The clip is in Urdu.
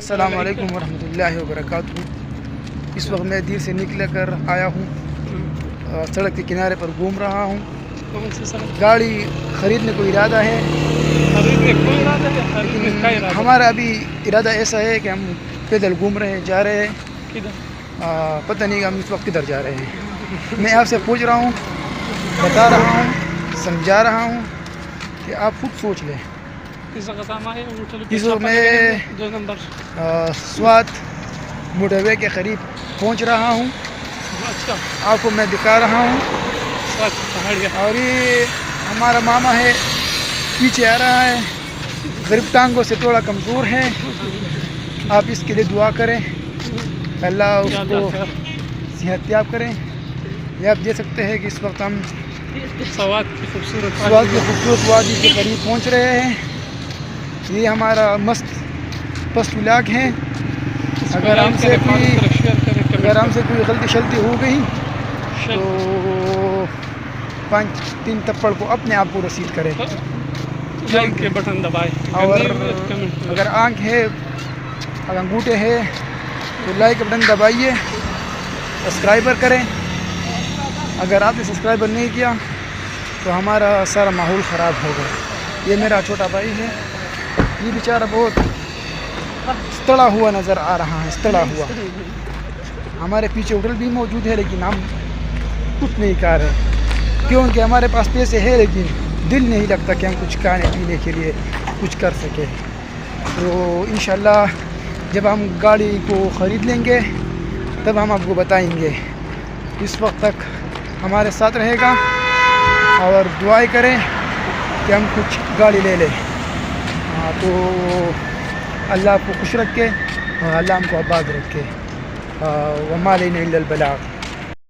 السلام علیکم ورحمۃ اللہ وبرکاتہ۔ اس وقت میں دیر سے نکل کر آیا ہوں، سڑک کے کنارے پر گھوم رہا ہوں۔ گاڑی خریدنے کو ارادہ ہے، لیکن ہمارا ابھی ارادہ ایسا ہے کہ ہم پیدل گھوم رہے ہیں، جا رہے ہیں، پتہ نہیں ہم اس وقت کدھر جا رہے ہیں۔ میں آپ سے پوچھ رہا ہوں، بتا رہا ہوں، سمجھا رہا ہوں کہ آپ خود سوچ لیں۔ اس وقت میں سوات موٹر وے کے قریب پہنچ رہا ہوں، آپ کو میں دکھا رہا ہوں۔ اور یہ ہمارا ماما ہے، پیچھے آ رہا ہے، غریب ٹانگوں سے تھوڑا کمزور ہے، آپ اس کے لیے دعا کریں، اللہ اس کو صحت یاب کریں۔ یہ آپ دیکھ سکتے ہیں کہ اس وقت ہم سوات کی خوبصورت وادی کے قریب پہنچ رہے ہیں۔ یہ ہمارا مست پست علاق ہے۔ اگر ہم سے کوئی غلطی شلطی ہو گئی تو 5-3 تپڑ کو اپنے آپ کو رسید کریں، لائک کے بٹن دبائے، اور اگر آنکھ ہے، اگر انگوٹھے ہے تو لائک کا بٹن دبائیے، سبسکرائبر کریں۔ اگر آپ نے سبسکرائبر نہیں کیا تو ہمارا سارا ماحول خراب ہوگا۔ یہ میرا چھوٹا بھائی ہے، یہ بیچارہ بہت استڑا ہوا نظر آ رہا ہے، استڑا ہوا۔ ہمارے پیچھے ہوٹل بھی موجود ہے، لیکن ہم کچھ نہیں کھا رہے، کیونکہ ہمارے پاس پیسے ہیں لیکن دل نہیں لگتا کہ ہم کچھ کھانے پینے کے لیے کچھ کر سکیں۔ تو انشاءاللہ جب ہم گاڑی کو خرید لیں گے تب ہم آپ کو بتائیں گے۔ اس وقت تک ہمارے ساتھ رہے گا اور دعائیں کریں کہ ہم کچھ گاڑی لے لیں۔ تو اللہ آپ کو خوش رکھے اور اللہ ہم کو آباد رکھے۔ وما علینا الا البلاغ۔